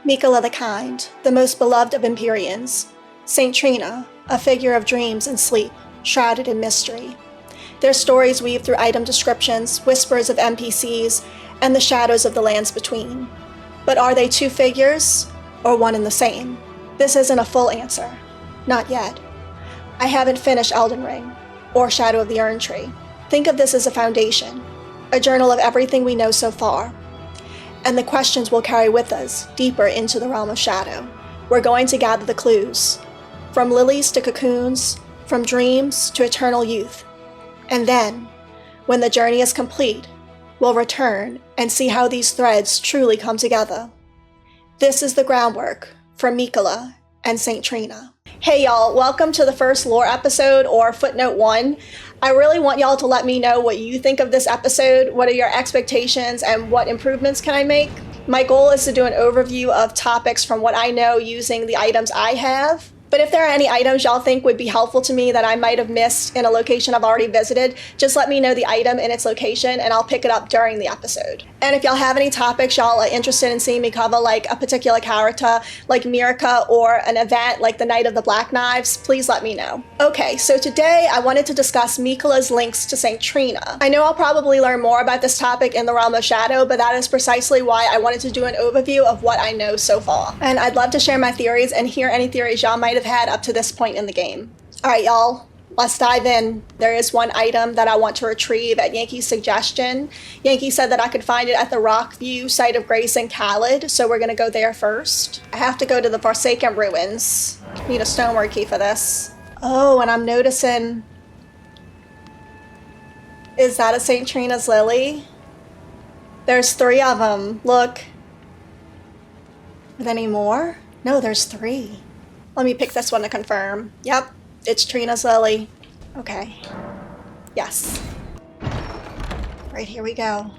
Miquella the Kind, the most beloved of Empyreans. Saint Trina, a figure of dreams and sleep, shrouded in mystery. Their stories weave through item descriptions, whispers of NPCs, and the shadows of the lands between. But are they two figures, or one and the same? This isn't a full answer. Not yet. I haven't finished Elden Ring, or Shadow of the Erdtree. Think of this as a foundation, a journal of everything we know so far. And the questions we'll carry with us deeper into the realm of shadow. We're going to gather the clues, from lilies to cocoons, from dreams to eternal youth. And then, when the journey is complete, we'll return and see how these threads truly come together. This is the groundwork for Miquella and Saint Trina. Hey y'all, welcome to the first lore episode, or Footnote 1. I really want y'all to let me know what you think of this episode, what are your expectations, and what improvements can I make. My goal is to do an overview of topics from what I know using the items I have. But if there are any items y'all think would be helpful to me that I might have missed in a location I've already visited, just let me know the item and its location and I'll pick it up during the episode. And if y'all have any topics y'all are interested in seeing me cover, like a particular character like Marika, or an event like the Night of the Black Knives, please let me know. Okay, so today I wanted to discuss Miquella's links to Saint Trina. I know I'll probably learn more about this topic in the Realm of Shadow, but that is precisely why I wanted to do an overview of what I know so far. And I'd love to share my theories and hear any theories y'all might have had up to this point in the game. Alright y'all, let's dive in. There is one item that I want to retrieve at Yankee's suggestion. Yankee said that I could find it at the Rockview site of Grace and Khaled, so we're gonna go there first. I have to go to the Forsaken Ruins. Need a stonework key for this. Oh, and I'm noticing... Is that a Saint Trina's lily? There's 3 of them. Look. Are there any more? No, there's 3. Let me pick this one to confirm. Yep, it's Trina's lily. Okay. Yes. Right, here we go.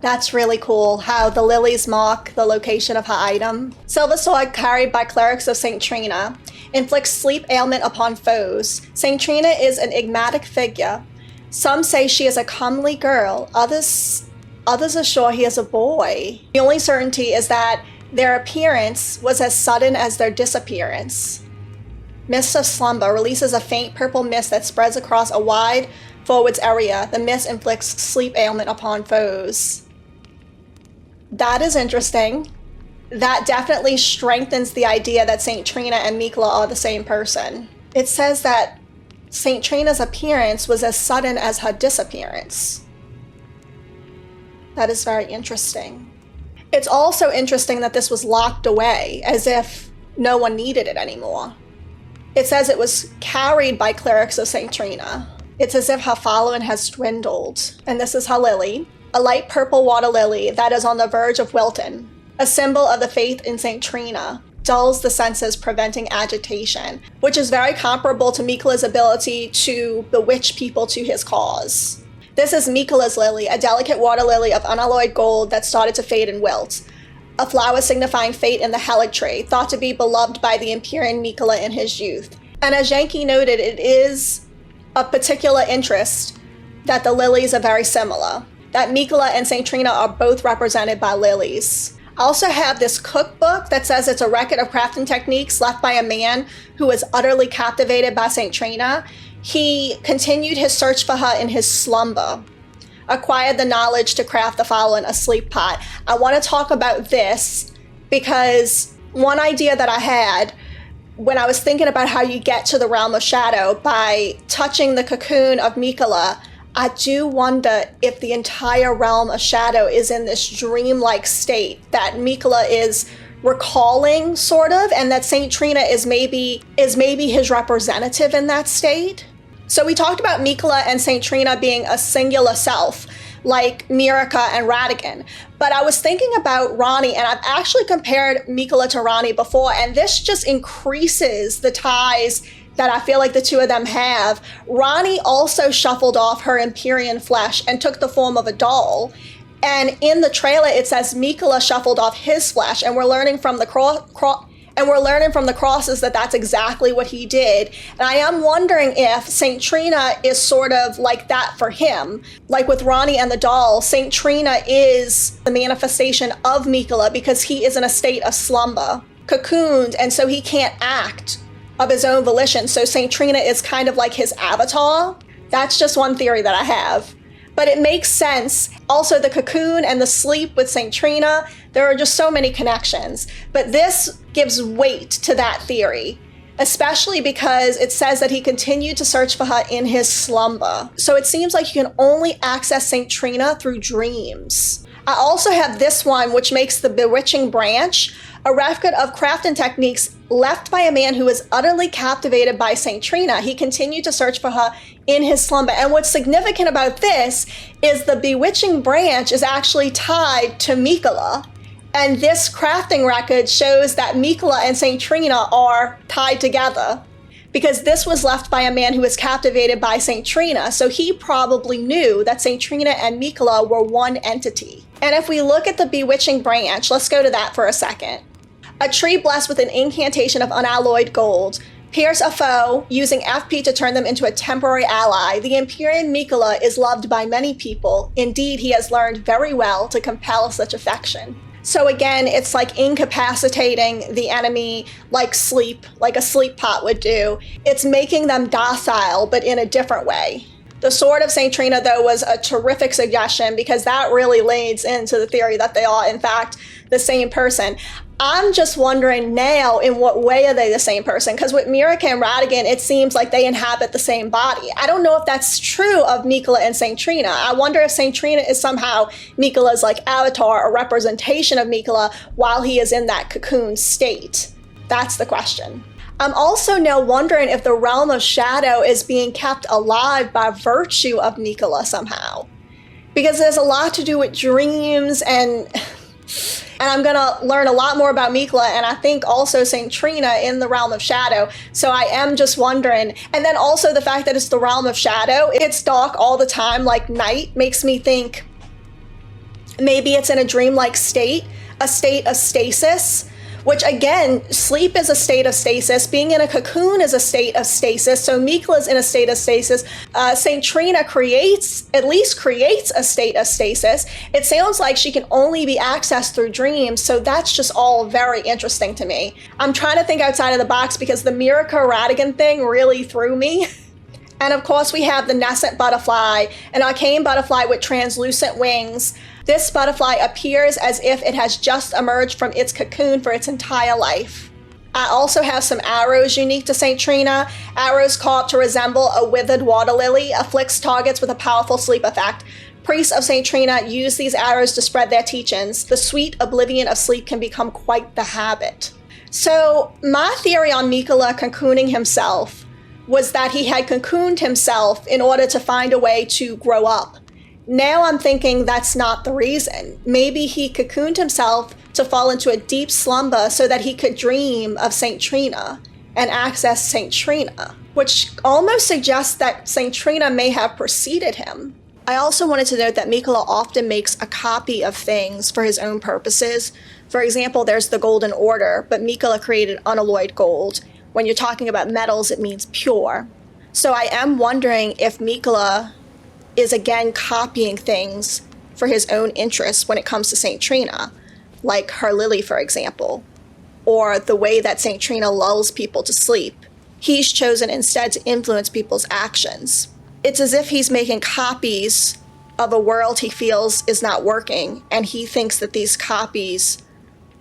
That's really cool, how the lilies mark the location of her item. Silver sword carried by clerics of Saint Trina inflicts sleep ailment upon foes. Saint Trina is an enigmatic figure. Some say she is a comely girl. Others are sure he is a boy. The only certainty is that their appearance was as sudden as their disappearance. Mist of Slumber releases a faint purple mist that spreads across a wide forwards area. The mist inflicts sleep ailment upon foes. That is interesting. That definitely strengthens the idea that Saint Trina and Miquella are the same person. It says that Saint Trina's appearance was as sudden as her disappearance. That is very interesting. It's also interesting that this was locked away, as if no one needed it anymore. It says it was carried by clerics of Saint Trina. It's as if her following has dwindled. And this is her lily, a light purple water lily that is on the verge of wilting. A symbol of the faith in Saint Trina, dulls the senses, preventing agitation, which is very comparable to Miquella's ability to bewitch people to his cause. This is Miquella's lily, a delicate water lily of unalloyed gold that started to fade and wilt. A flower signifying fate in the Erdtree, thought to be beloved by the Empyrean Miquella in his youth. And as Yankee noted, it is of particular interest that the lilies are very similar, that Miquella and Saint Trina are both represented by lilies. I also have this cookbook that says it's a record of crafting techniques left by a man who was utterly captivated by Saint Trina. He continued his search for her in his slumber, acquired the knowledge to craft the following, a sleep pot. I want to talk about this because one idea that I had when I was thinking about how you get to the realm of shadow by touching the cocoon of Miquella, I do wonder if the entire realm of shadow is in this dreamlike state that Miquella is recalling, sort of, and that Saint Trina is maybe his representative in that state. So we talked about Miquella and Saint Trina being a singular self, like Marika and Radigan. But I was thinking about Ranni, and I've actually compared Miquella to Ranni before, and this just increases the ties that I feel like the two of them have. Ranni also shuffled off her Empyrean flesh and took the form of a doll. And in the trailer, it says Miquella shuffled off his flesh, and we're learning from the And we're learning from the crosses that that's exactly what he did. And I am wondering if St. Trina is sort of like that for him. Like with Ronnie and the doll, St. Trina is the manifestation of Miquella because he is in a state of slumber, cocooned, and so he can't act of his own volition. So St. Trina is kind of like his avatar. That's just one theory that I have. But it makes sense. Also, the cocoon and the sleep with St. Trina, there are just so many connections. But this gives weight to that theory, especially because it says that he continued to search for her in his slumber. So it seems like you can only access St. Trina through dreams. I also have this one, which makes the bewitching branch a record of crafting techniques left by a man who was utterly captivated by St. Trina. He continued to search for her in his slumber. And what's significant about this is the bewitching branch is actually tied to Miquella. And this crafting record shows that Miquella and St. Trina are tied together because this was left by a man who was captivated by St. Trina. So he probably knew that St. Trina and Miquella were one entity. And if we look at the bewitching branch, let's go to that for a second. A tree blessed with an incantation of unalloyed gold. Pierce a foe, using FP to turn them into a temporary ally. The Empyrean Miquella is loved by many people. Indeed, he has learned very well to compel such affection. So again, it's like incapacitating the enemy like sleep, like a sleep pot would do. It's making them docile, but in a different way. The Sword of St. Trina, though, was a terrific suggestion because that really leads into the theory that they are, in fact, the same person. I'm just wondering now, in what way are they the same person? Because with Marika and Radigan, it seems like they inhabit the same body. I don't know if that's true of Miquella and St. Trina. I wonder if St. Trina is somehow Miquella's like avatar, a representation of Miquella while he is in that cocoon state. That's the question. I'm also now wondering if the realm of shadow is being kept alive by virtue of Miquella somehow. Because there's a lot to do with dreams and I'm going to learn a lot more about Miquella and I think also St. Trina in the realm of shadow. So I am just wondering. And then also the fact that it's the realm of shadow, it's dark all the time like night, makes me think maybe it's in a dreamlike state, a state of stasis. Which again, sleep is a state of stasis. Being in a cocoon is a state of stasis. So Miquella's in a state of stasis. St. Trina at least creates a state of stasis. It sounds like she can only be accessed through dreams. So that's just all very interesting to me. I'm trying to think outside of the box because the Marika Radigan thing really threw me. And of course we have the Nescent butterfly, an arcane butterfly with translucent wings. This butterfly appears as if it has just emerged from its cocoon for its entire life. I also have some arrows unique to St. Trina. Arrows carved to resemble a withered water lily, afflicts targets with a powerful sleep effect. Priests of St. Trina use these arrows to spread their teachings. The sweet oblivion of sleep can become quite the habit. So my theory on Miquella cocooning himself was that he had cocooned himself in order to find a way to grow up. Now I'm thinking that's not the reason. Maybe he cocooned himself to fall into a deep slumber so that he could dream of St. Trina and access St. Trina, which almost suggests that St. Trina may have preceded him. I also wanted to note that Miquella often makes a copy of things for his own purposes. For example, there's the Golden Order, but Miquella created unalloyed gold. When you're talking about metals, it means pure. So I am wondering if Miquella is again copying things for his own interests when it comes to St. Trina, like her lily, for example, or the way that St. Trina lulls people to sleep. He's chosen instead to influence people's actions. It's as if he's making copies of a world he feels is not working, and he thinks that these copies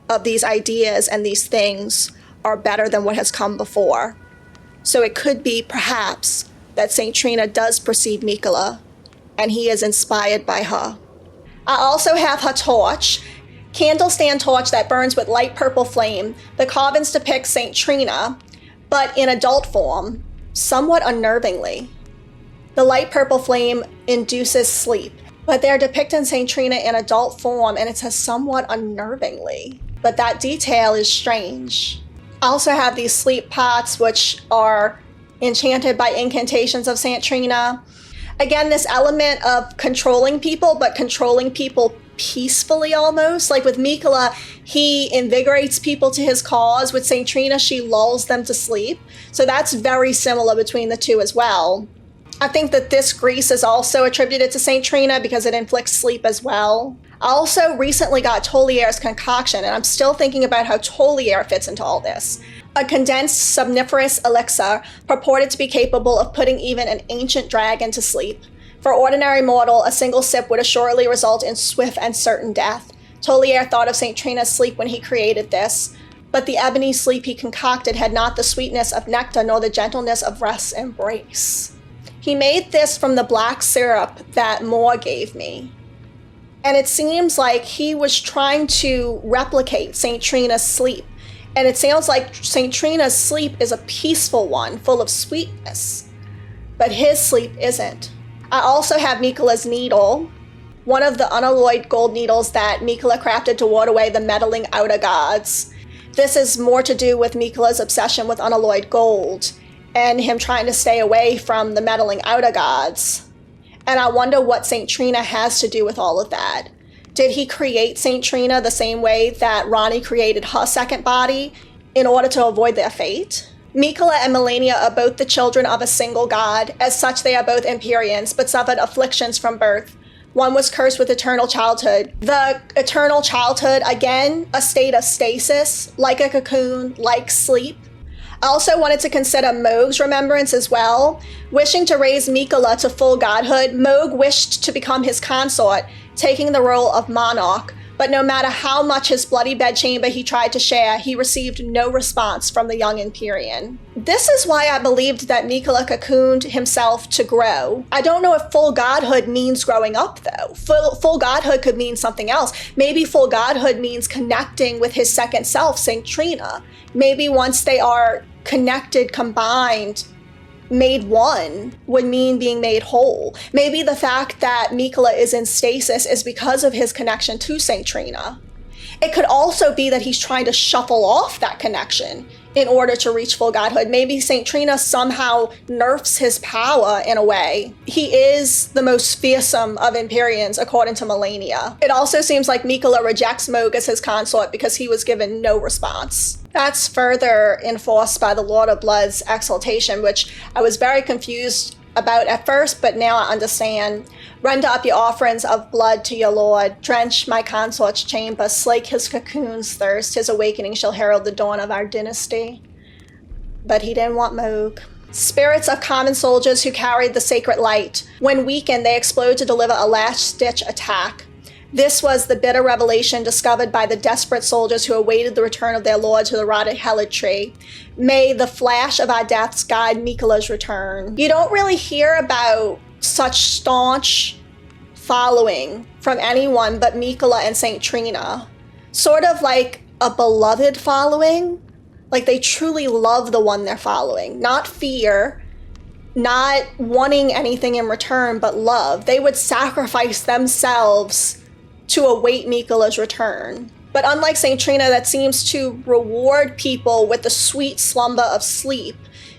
of these ideas and these things are better than what has come before. So it could be, perhaps, that St. Trina does precede Miquella, and he is inspired by her. I also have her torch, candle stand torch that burns with light purple flame. The carvings depict St. Trina, but in adult form, somewhat unnervingly. The light purple flame induces sleep, but they're depicting St. Trina in adult form, and it says somewhat unnervingly. But that detail is strange. I also have these sleep pots, which are enchanted by incantations of St. Trina. Again, this element of controlling people, but controlling people peacefully almost. Like with Miquella, he invigorates people to his cause. With St. Trina, she lulls them to sleep. So that's very similar between the two as well. I think that this grease is also attributed to St. Trina because it inflicts sleep as well. I also recently got Tolier's concoction, and I'm still thinking about how Tolier fits into all this. A condensed somniferous elixir purported to be capable of putting even an ancient dragon to sleep. For ordinary mortal, a single sip would assuredly result in swift and certain death. Tolier thought of St. Trina's sleep when he created this, but the ebony sleep he concocted had not the sweetness of nectar nor the gentleness of rest's embrace. He made this from the black syrup that Moore gave me. And it seems like he was trying to replicate St. Trina's sleep. And it sounds like St. Trina's sleep is a peaceful one, full of sweetness. But his sleep isn't. I also have Miquella's needle, one of the unalloyed gold needles that Miquella crafted to ward away the meddling outer gods. This is more to do with Miquella's obsession with unalloyed gold and him trying to stay away from the meddling outer gods. And I wonder what St. Trina has to do with all of that. Did he create St. Trina the same way that Ranni created her second body in order to avoid their fate? Miquella and Malenia are both the children of a single god. As such, they are both Empyreans, but suffered afflictions from birth. One was cursed with eternal childhood. The eternal childhood, again, a state of stasis, like a cocoon, like sleep. I also wanted to consider Mohg's remembrance as well. Wishing to raise Miquella to full godhood, Mohg wished to become his consort, taking the role of monarch. But no matter how much his bloody bedchamber he tried to share, he received no response from the young Empyrean. This is why I believed that Miquella cocooned himself to grow. I don't know if full godhood means growing up, though. Full godhood could mean something else. Maybe full godhood means connecting with his second self, St. Trina. Maybe once they are connected, combined, made one would mean being made whole. Maybe the fact that Miquella is in stasis is because of his connection to St. Trina. It could also be that he's trying to shuffle off that connection in order to reach full godhood. Maybe St. Trina somehow nerfs his power in a way. He is the most fearsome of Empyreans, according to Malenia. It also seems like Miquella rejects Mohg as his consort because he was given no response. That's further enforced by the Lord of Blood's exaltation, which I was very confused about at first, but now I understand. Render up your offerings of blood to your Lord. Drench my consort's chamber. Slake his cocoon's thirst. His awakening shall herald the dawn of our dynasty. But he didn't want Mohg. Spirits of common soldiers who carried the sacred light. When weakened, they explode to deliver a last-ditch attack. This was the bitter revelation discovered by the desperate soldiers who awaited the return of their lord to the rotted Erdtree. May the flash of our deaths guide Miquella's return. You don't really hear about such staunch following from anyone but Miquella and St. Trina. Sort of like a beloved following. Like they truly love the one they're following. Not fear, not wanting anything in return, but love. They would sacrifice themselves to await Miquella's return. But unlike St. Trina that seems to reward people with the sweet slumber of sleep,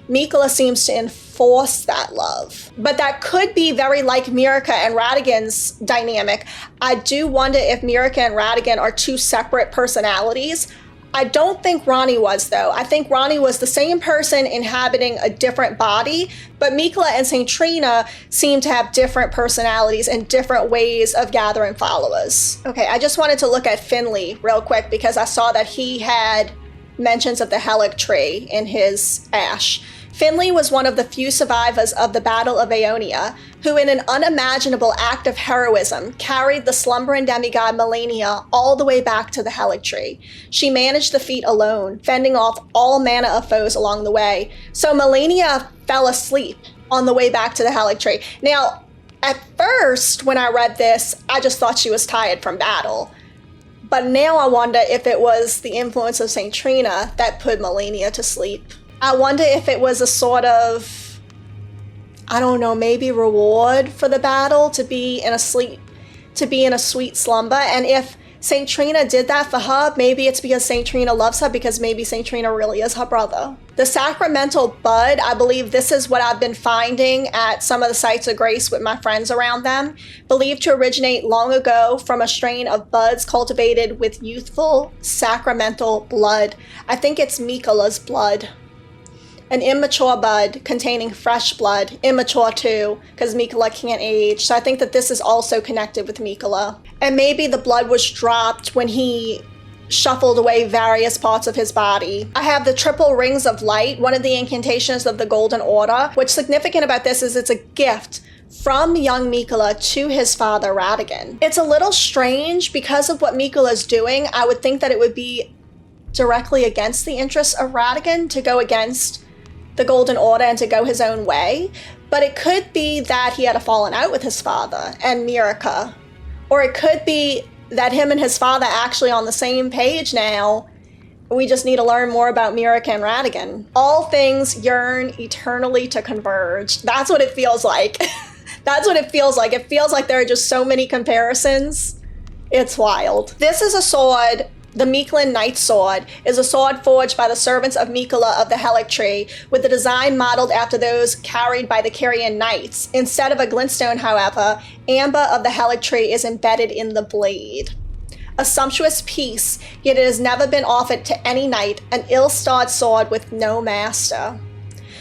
Miquella seems to enforce that love. But that could be very like Marika and Radagon's dynamic. I do wonder if Marika and Radagon are two separate personalities. I don't think Ranni was, though. I think Ranni was the same person inhabiting a different body, but Miquella and St. Trina seem to have different personalities and different ways of gathering followers. Okay, I just wanted to look at Finley real quick because I saw that he had mentions of the Erdtree in his ash. Finley was one of the few survivors of the Battle of Aeonia, who in an unimaginable act of heroism carried the slumbering demigod Malenia all the way back to the Erdtree. She managed the feat alone, fending off all manner of foes along the way. So Malenia fell asleep on the way back to the Erdtree. Now, at first, when I read this, I just thought she was tired from battle. But now I wonder if it was the influence of St. Trina that put Malenia to sleep. I wonder if it was a sort of, I don't know, maybe reward for the battle to be in a sweet slumber, and if St. Trina did that for her. Maybe it's because St. Trina loves her, because maybe St. Trina really is her brother. The sacramental bud, I believe this is what I've been finding at some of the sites of grace with my friends around them, believed to originate long ago from a strain of buds cultivated with youthful sacramental blood. I think it's Miquella's blood. An immature bud containing fresh blood, immature too, because Miquella can't age. So I think that this is also connected with Miquella. And maybe the blood was dropped when he shuffled away various parts of his body. I have the triple rings of light, one of the incantations of the Golden Order. What's significant about this is it's a gift from young Miquella to his father Radagon. It's a little strange because of what Miquella's doing. I would think that it would be directly against the interests of Radagon to go against the Golden Order and to go his own way, but it could be that he had a falling out with his father and Marika, or it could be that him and his father are actually on the same page now. We just need to learn more about Marika and Radagon. All things yearn eternally to converge. That's what it feels like. That's what it feels like. It feels like there are just so many comparisons. It's wild. This is a sword. The Miquellan Knight's Sword is a sword forged by the servants of Miquella of the Erdtree, with the design modeled after those carried by the Carian Knights. Instead of a glintstone, however, amber of the Erdtree is embedded in the blade. A sumptuous piece, yet it has never been offered to any knight, an ill-starred sword with no master.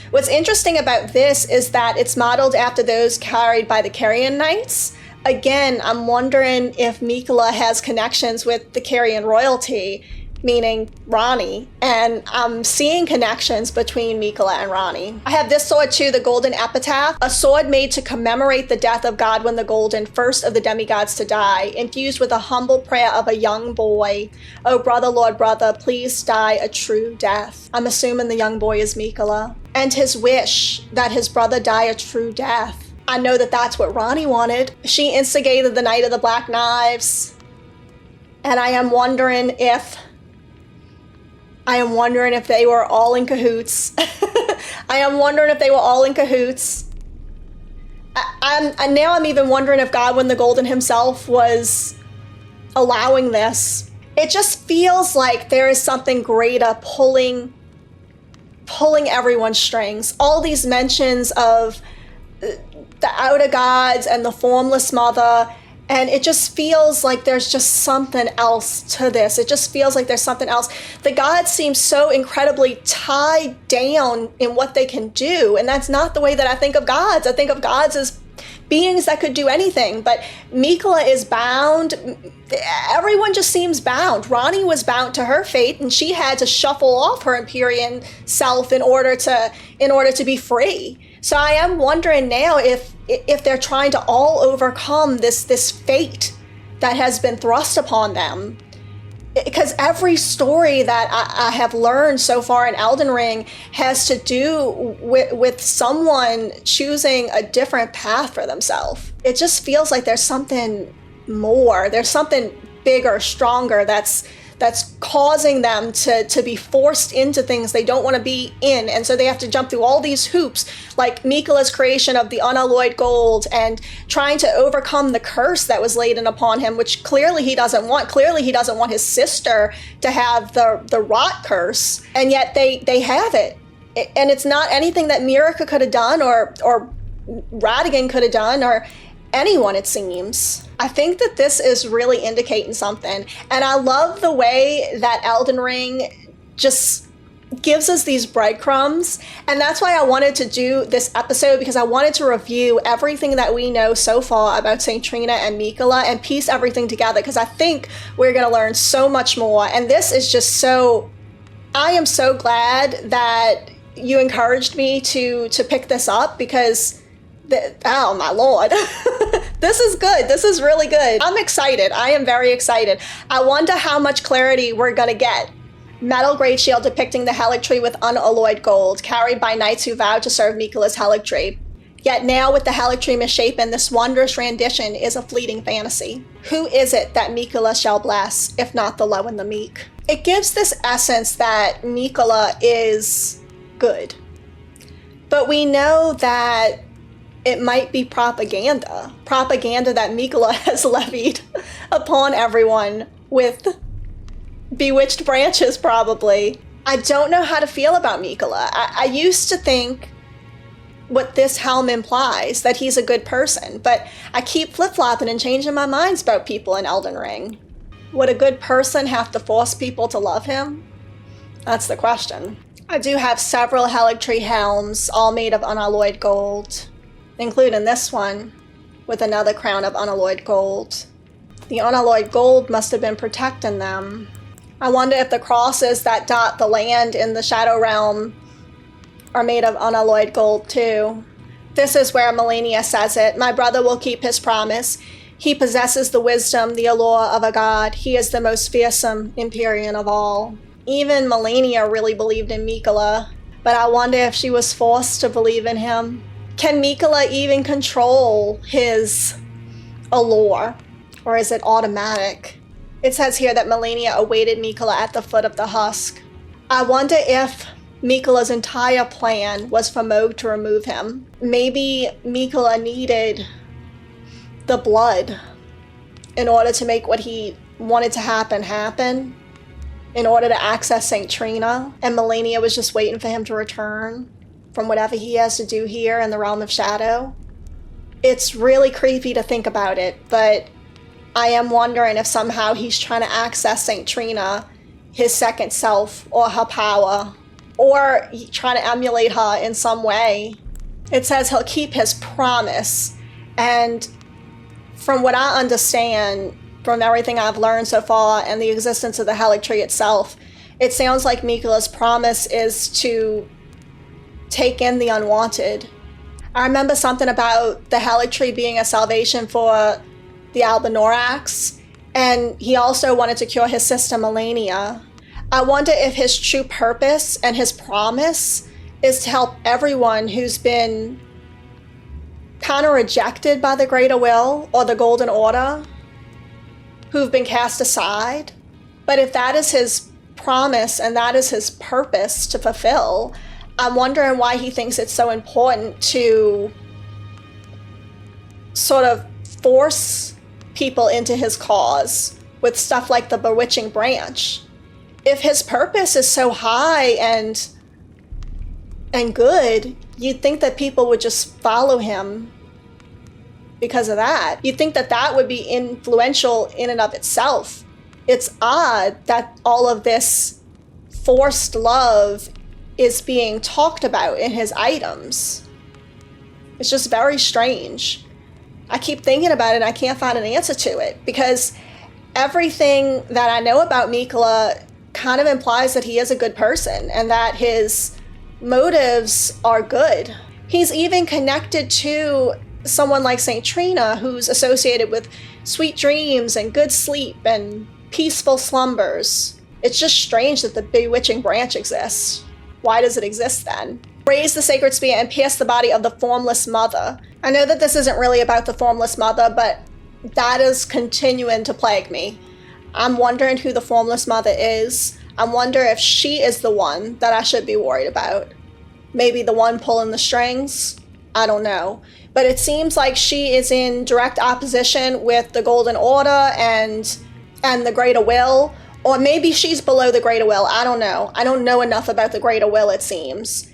What's interesting about this is that it's modeled after those carried by the Carian Knights. Again, I'm wondering if Miquella has connections with the Carian royalty, meaning Ranni, and I'm seeing connections between Miquella and Ranni. I have this sword too, the Golden Epitaph, a sword made to commemorate the death of Godwyn the Golden, first of the demigods to die, infused with a humble prayer of a young boy. Oh brother, Lord brother, please die a true death. I'm assuming the young boy is Miquella. And his wish that his brother die a true death. I know that that's what Ranni wanted. She instigated the Knight of the Black Knives. And I am wondering if they were all in cahoots. I am wondering if they were all in cahoots. And now I'm even wondering if Godwyn the Golden himself was allowing this. It just feels like there is something greater pulling everyone's strings. All these mentions of the outer gods and the formless mother, and it just feels like there's just something else to this. It just feels like there's something else. The gods seem so incredibly tied down in what they can do, and that's not the way that I think of gods. I think of gods as beings that could do anything, but Miquella is bound. Everyone just seems bound. Ranni was bound to her fate, and she had to shuffle off her Empyrean self in order to be free. So I am wondering now if they're trying to all overcome this fate that has been thrust upon them. Because every story that I have learned so far in Elden Ring has to do with someone choosing a different path for themselves. It just feels like there's something more. There's something bigger, stronger that's causing them to be forced into things they don't want to be in. And so they have to jump through all these hoops, like Miquella's creation of the unalloyed gold and trying to overcome the curse that was laid upon him, which clearly he doesn't want. Clearly he doesn't want his sister to have the rot curse. And yet they have it. And it's not anything that Marika could have done or Radagon could have done or anyone, it seems. I think that this is really indicating something. And I love the way that Elden Ring just gives us these breadcrumbs. And that's why I wanted to do this episode, because I wanted to review everything that we know so far about St. Trina and Miquella and piece everything together, because I think we're going to learn so much more. And this is just so... I am so glad that you encouraged me to pick this up, because... oh my lord. This is good. This is really good. I'm excited. I am very excited. I wonder how much clarity we're gonna get. Metal great shield depicting the Erdtree with unalloyed gold, carried by knights who vowed to serve Miquella's Erdtree. Yet now with the Erdtree misshapen, this wondrous rendition is a fleeting fantasy. Who is it that Miquella shall bless, if not the low and the meek? It gives this essence that Miquella is good. But we know that it might be propaganda that Miquella has levied upon everyone with bewitched branches, probably. I don't know how to feel about Miquella. I used to think what this helm implies, that he's a good person, but I keep flip-flopping and changing my minds about people in Elden Ring. Would a good person have to force people to love him? That's the question. I do have several Erdtree helms, all made of unalloyed gold, including this one, with another crown of unalloyed gold. The unalloyed gold must have been protecting them. I wonder if the crosses that dot the land in the Shadow Realm are made of unalloyed gold too. This is where Malenia says it. My brother will keep his promise. He possesses the wisdom, the allure of a god. He is the most fearsome Empyrean of all. Even Malenia really believed in Miquella, but I wonder if she was forced to believe in him. Can Miquella even control his allure, or is it automatic? It says here that Malenia awaited Miquella at the foot of the husk. I wonder if Miquella's entire plan was for Mohg to remove him. Maybe Miquella needed the blood in order to make what he wanted to happen, in order to access St. Trina, and Malenia was just waiting for him to return from whatever he has to do here in the Realm of Shadow. It's really creepy to think about it, but I am wondering if somehow he's trying to access St. Trina, his second self, or her power, or trying to emulate her in some way. It says he'll keep his promise, and from what I understand, from everything I've learned so far and the existence of the Erdtree itself, it sounds like Miquella's promise is to take in the unwanted. I remember something about the Erdtree being a salvation for the Albanorax, and he also wanted to cure his sister Malenia. I wonder if his true purpose and his promise is to help everyone who's been kind of rejected by the Greater Will or the Golden Order, who've been cast aside. But if that is his promise and that is his purpose to fulfill, I'm wondering why he thinks it's so important to sort of force people into his cause with stuff like the bewitching branch. If his purpose is so high and good, you'd think that people would just follow him because of that. You'd think that that would be influential in and of itself. It's odd that all of this forced love is being talked about in his items. It's just very strange. I keep thinking about it and I can't find an answer to it, because everything that I know about Miquella kind of implies that he is a good person and that his motives are good. He's even connected to someone like St. Trina, who's associated with sweet dreams and good sleep and peaceful slumbers. It's just strange that the bewitching branch exists. Why does it exist then? Raise the sacred spear and pierce the body of the formless mother. I know that this isn't really about the formless mother, but that is continuing to plague me. I'm wondering who the formless mother is. I wonder if she is the one that I should be worried about. Maybe the one pulling the strings? I don't know. But it seems like she is in direct opposition with the Golden Order and the Greater Will. Or maybe she's below the Greater Will. I don't know. I don't know enough about the Greater Will, it seems.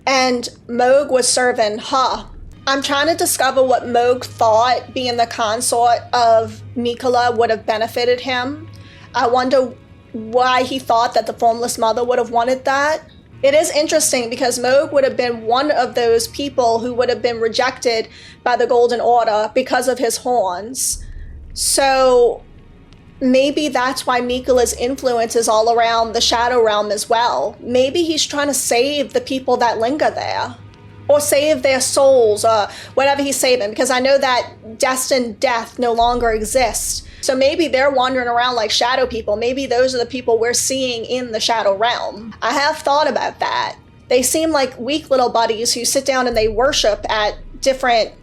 And Mohg was serving her. I'm trying to discover what Mohg thought being the consort of Miquella would have benefited him. I wonder why he thought that the formless mother would have wanted that. It is interesting because Mohg would have been one of those people who would have been rejected by the Golden Order because of his horns. So maybe that's why Miquella's influence is all around the Shadow Realm as well. Maybe he's trying to save the people that linger there, or save their souls, or whatever he's saving, because I know that destined death no longer exists. So maybe they're wandering around like shadow people. Maybe those are the people we're seeing in the Shadow Realm. I have thought about that. They seem like weak little buddies who sit down and they worship at different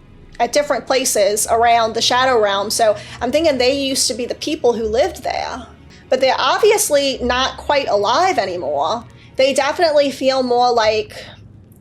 places around the Shadow Realm. So I'm thinking they used to be the people who lived there. But they're obviously not quite alive anymore. They definitely feel more like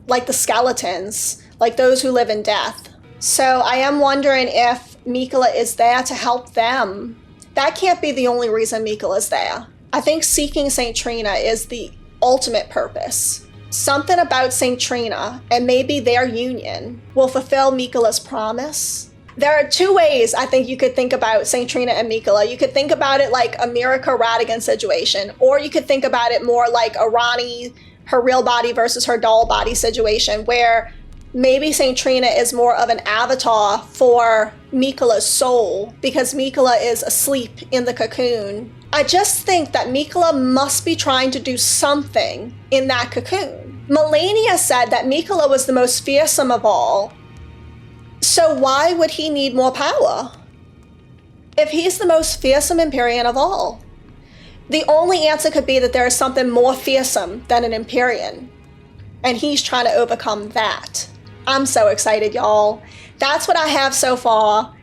the skeletons, like those who live in death. So I am wondering if Miquella is there to help them that can't be the only reason Miquella's there. I think seeking St. Trina is the ultimate purpose. Something about St. Trina, and maybe their union, will fulfill Miquella's promise. There are two ways I think you could think about St. Trina and Miquella. You could think about it like a Marika Radigan situation, or you could think about it more like a Ronnie, her real body versus her doll body situation, where maybe St. Trina is more of an avatar for Miquella's soul because Miquella is asleep in the cocoon. I just think that Miquella must be trying to do something in that cocoon. Melania said that Miquella was the most fearsome of all. So why would he need more power? If he's the most fearsome Empyrean of all. The only answer could be that there is something more fearsome than an Empyrean. And he's trying to overcome that. I'm so excited, y'all. That's what I have so far.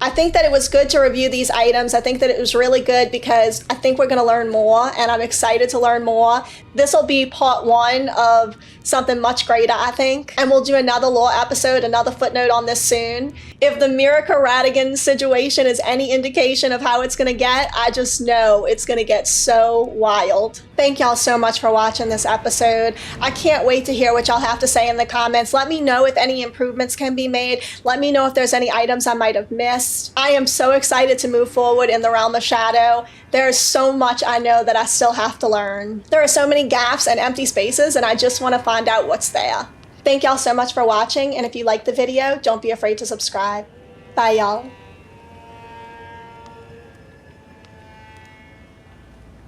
I think that it was good to review these items. I think that it was really good because I think we're going to learn more, and I'm excited to learn more. This will be part 1 of something much greater, I think. And we'll do another lore episode, another footnote on this soon. If the Marika Radigan situation is any indication of how it's going to get, I just know it's going to get so wild. Thank y'all so much for watching this episode. I can't wait to hear what y'all have to say in the comments. Let me know if any improvements can be made. Let me know if there's any items I might have missed. I am so excited to move forward in the realm of shadow. There is so much I know that I still have to learn. There are so many gaps and empty spaces, and I just want to find out what's there. Thank y'all so much for watching, and if you liked the video, don't be afraid to subscribe. Bye, y'all.